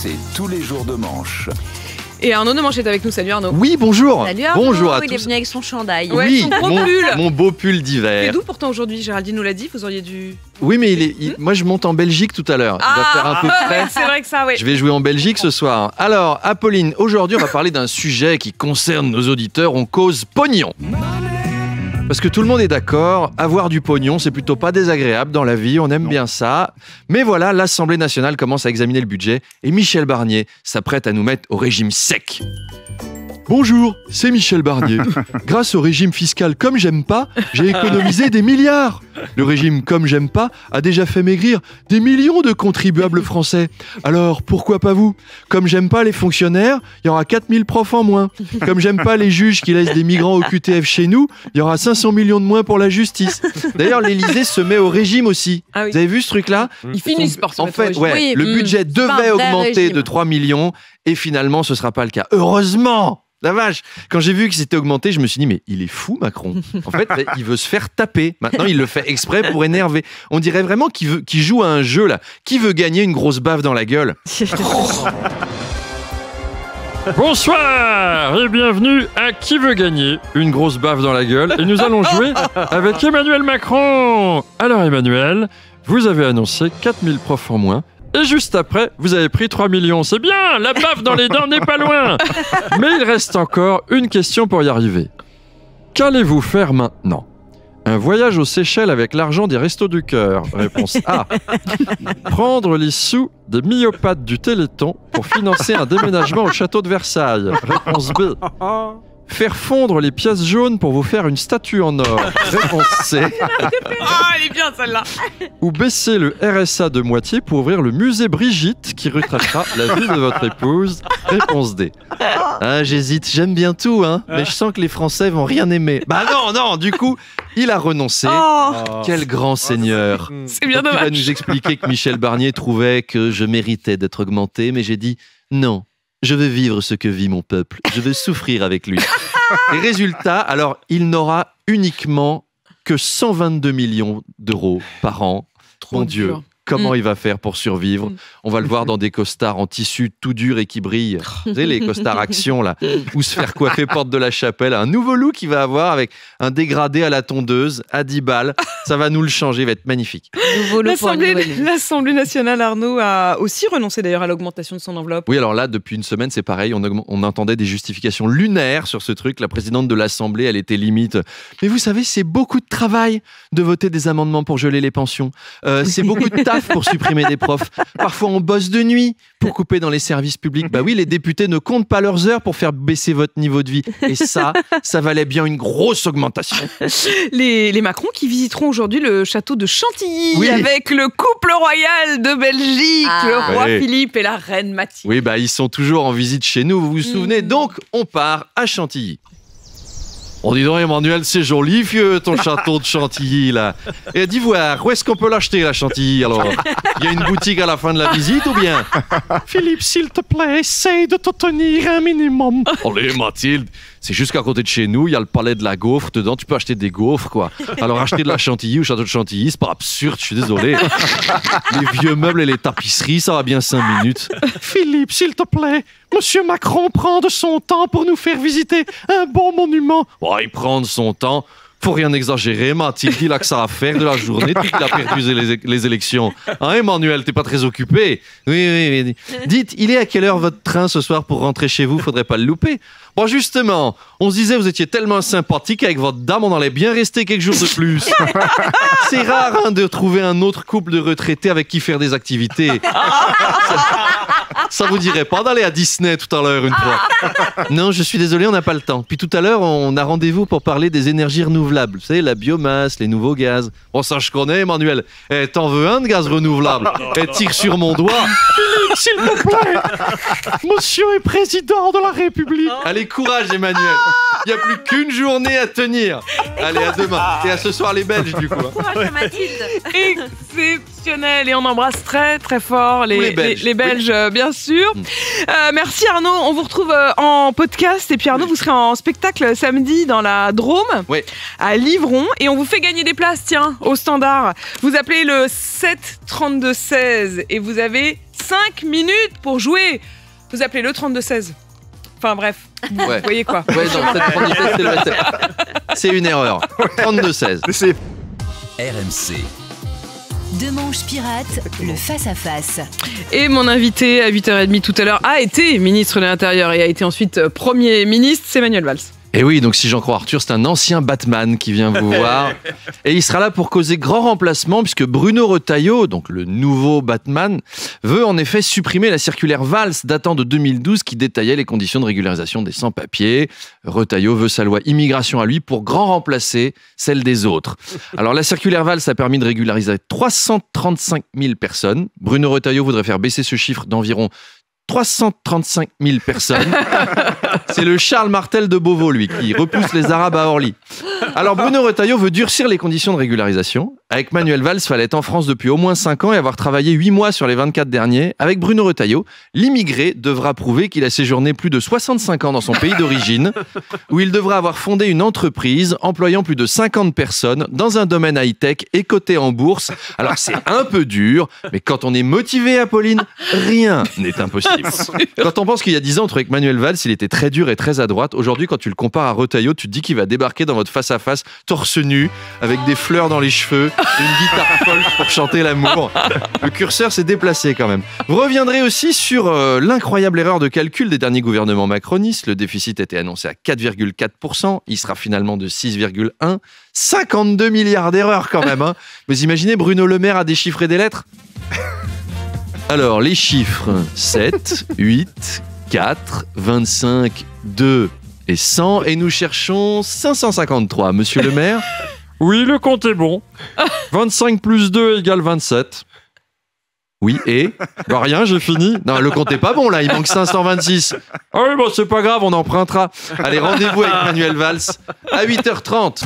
c'est tous les jours de manche. Et Arnaud de Manche est avec nous. Salut Arnaud. Oui, bonjour. Salut Arnaud, bonjour à il tous. est venu avec son chandail. Ouais, oui, son gros pull. mon beau pull d'hiver. C'est d'où pourtant aujourd'hui? Géraldine nous l'a dit, vous auriez dû... Oui, mais moi je monte en Belgique tout à l'heure. Il va faire un peu frais. C'est vrai que ça, oui. Je vais jouer en Belgique ce soir. Alors, Apolline, aujourd'hui on va parler d'un sujet qui concerne nos auditeurs. On cause pognon. Parce que tout le monde est d'accord, avoir du pognon, c'est plutôt pas désagréable dans la vie, on aime bien ça. Mais voilà, l'Assemblée nationale commence à examiner le budget et Michel Barnier s'apprête à nous mettre au régime sec. Bonjour, c'est Michel Barnier. Grâce au régime fiscal comme j'aime pas, j'ai économisé des milliards. Le régime comme j'aime pas a déjà fait maigrir des millions de contribuables français. Alors, pourquoi pas vous? Comme j'aime pas les fonctionnaires, il y aura 4000 profs en moins. Comme j'aime pas les juges qui laissent des migrants au QTF chez nous, il y aura 500 millions de moins pour la justice. D'ailleurs, l'Élysée se met au régime aussi. Ah oui. Vous avez vu ce truc-là? Ils finissent par se En mettre au fait, régime. ouais, Oui, le budget c'est pas un devait vrai augmenter régime. de 3 millions et finalement, ce sera pas le cas. Heureusement! La vache! Quand j'ai vu que c'était augmenté, je me suis dit, mais il est fou, Macron. En fait, il veut se faire taper. Maintenant, il le fait exprès pour énerver. On dirait vraiment qu'il joue à un jeu, là. Qui veut gagner une grosse baffe dans la gueule? Bonsoir et bienvenue à Qui veut gagner une grosse baffe dans la gueule. Et nous allons jouer avec Emmanuel Macron. Alors, Emmanuel, vous avez annoncé 4000 profs en moins. Et juste après, vous avez pris 3 millions. C'est bien, la baffe dans les dents n'est pas loin. Mais il reste encore une question pour y arriver. Qu'allez-vous faire maintenant? Un voyage aux Seychelles avec l'argent des Restos du Cœur. Réponse A. Prendre les sous des myopathes du Téléthon pour financer un déménagement au château de Versailles. Réponse B. Faire fondre les pièces jaunes pour vous faire une statue en or. Réponse C. Ah, elle est bien celle-là. Ou baisser le RSA de moitié pour ouvrir le musée Brigitte qui retraitera la vie de votre épouse. Réponse D. Ah, j'hésite, j'aime bien tout, hein, mais je sens que les Français vont rien aimer. Bah non, du coup, il a renoncé. Oh, Quel grand seigneur. c'est bien Il va dommage. nous expliquer que Michel Barnier trouvait que je méritais d'être augmenté, mais j'ai dit non. Je veux vivre ce que vit mon peuple. Je veux souffrir avec lui. Et résultat, alors, il n'aura uniquement que 122 millions d'euros par an. Mon Dieu, dur. comment il va faire pour survivre? On va le voir dans des costards en tissu tout dur et qui brillent. Vous savez, les costards action, là, ou se faire coiffer porte de la Chapelle. Un nouveau look qu'il va avoir avec un dégradé à la tondeuse, à 10 balles. Ça va nous le changer, il va être magnifique. Nouveau lot pour une nouvelle vie. L'Assemblée nationale, Arnaud, a aussi renoncé d'ailleurs à l'augmentation de son enveloppe. Oui, alors là, depuis une semaine, c'est pareil. On entendait des justifications lunaires sur ce truc. La présidente de l'Assemblée, elle était limite. Mais vous savez, c'est beaucoup de travail de voter des amendements pour geler les pensions. C'est beaucoup de taf pour supprimer des profs. Parfois, on bosse de nuit pour couper dans les services publics. Bah oui, les députés ne comptent pas leurs heures pour faire baisser votre niveau de vie. Et ça valait bien une grosse augmentation. Les Macron qui visiteront aujourd'hui le château de Chantilly Oui. avec le couple royal de Belgique, Ah. le roi Ouais. Philippe et la reine Mathilde. Oui, bah ils sont toujours en visite chez nous, vous vous souvenez. Donc, on part à Chantilly. On dit donc, Emmanuel, c'est joli, vieux, ton château de Chantilly, là. Et dis voir, où est-ce qu'on peut l'acheter, la Chantilly, alors? Il y a une boutique à la fin de la visite, ou bien? Philippe, s'il te plaît, essaye de te tenir un minimum. Allez, Mathilde, c'est juste qu'à côté de chez nous, il y a le palais de la gaufre. Dedans, tu peux acheter des gaufres, quoi. Alors, acheter de la Chantilly au château de Chantilly, c'est pas absurde, je suis désolé. Les vieux meubles et les tapisseries, ça va bien 5 minutes. Philippe, s'il te plaît, Monsieur Macron prend de son temps pour nous faire visiter un bon monument. Ouais, il prend de son temps. Faut rien exagérer, Mathilde, il a que ça à faire de la journée depuis qu'il a perdu les élections. Hein, Emmanuel, t'es pas très occupé? Oui. Dites, il est à quelle heure votre train ce soir pour rentrer chez vous? Faudrait pas le louper. Bon, justement, on se disait, vous étiez tellement sympathique avec votre dame, on allait bien rester quelques jours de plus. C'est rare, hein, de trouver un autre couple de retraités avec qui faire des activités. Ça vous dirait pas d'aller à Disney tout à l'heure une fois? Non, je suis désolé, on n'a pas le temps. Puis tout à l'heure, on a rendez-vous pour parler des énergies renouvelables. Vous savez, la biomasse, les nouveaux gaz. Bon, ça je connais, Emmanuel. T'en veux un de gaz renouvelable? Tire sur mon doigt. Philippe, s'il te plaît. Monsieur est président de la République. Allez, courage, Emmanuel. Il n'y a plus qu'une journée à tenir. Allez, à demain. Et à ce soir, les Belges, du coup. Courage à Mathilde. Exceptionnel. Et on embrasse très très fort les Belges, bien sûr. Merci Arnaud. On vous retrouve en podcast. Et puis Arnaud, vous serez en spectacle samedi dans la Drôme, à Livron. Et on vous fait gagner des places, tiens, au standard. Vous appelez le 7 32 16 et vous avez 5 minutes pour jouer. Vous appelez le 32-16. Enfin bref, vous voyez quoi. Ouais, non, 32-16, c'est le reste. C'est une erreur. 32-16. RMC. Demanche pirate, le face-à-face. Et mon invité à 8h30 tout à l'heure a été ministre de l'Intérieur et a été ensuite Premier ministre, c'est Manuel Valls. Et oui, donc si j'en crois Arthur, c'est un ancien Batman qui vient vous voir. Et il sera là pour causer grand remplacement, puisque Bruno Retailleau, donc le nouveau Batman, veut en effet supprimer la circulaire Valls datant de 2012 qui détaillait les conditions de régularisation des sans-papiers. Retailleau veut sa loi immigration à lui pour grand remplacer celle des autres. Alors la circulaire Valls a permis de régulariser 335 000 personnes. Bruno Retailleau voudrait faire baisser ce chiffre d'environ 335 000 personnes. C'est le Charles Martel de Beauvau, lui, qui repousse les Arabes à Orly. Alors Bruno Retailleau veut durcir les conditions de régularisation. Avec Manuel Valls, il fallait être en France depuis au moins 5 ans et avoir travaillé 8 mois sur les 24 derniers. Avec Bruno Retailleau, l'immigré devra prouver qu'il a séjourné plus de 65 ans dans son pays d'origine, où il devra avoir fondé une entreprise employant plus de 50 personnes dans un domaine high-tech et coté en bourse. Alors c'est un peu dur, mais quand on est motivé, Apolline, rien n'est impossible. Quand on pense qu'il y a 10 ans, avec Manuel Valls, il était très dur et très à droite. Aujourd'hui, quand tu le compares à Retailleau, tu te dis qu'il va débarquer dans votre face-à-face, torse nu, avec des fleurs dans les cheveux, une guitare folk pour chanter l'amour. Le curseur s'est déplacé quand même. Vous reviendrez aussi sur l'incroyable erreur de calcul des derniers gouvernements macronistes. Le déficit était annoncé à 4,4%. Il sera finalement de 6,1%. 52 milliards d'erreurs quand même. Hein. Mais imaginez, Bruno Le Maire a déchiffré des lettres. Alors, les chiffres 7, 8, 4, 25, 2 et 100. Et nous cherchons 553. Monsieur le maire ? Oui, le compte est bon. 25 plus 2 égale 27. Oui, et ? Bah rien, j'ai fini. Non, le compte est pas bon là, il manque 526. Ah oui, bon, c'est pas grave, on empruntera. Allez, rendez-vous avec Manuel Valls à 8h30.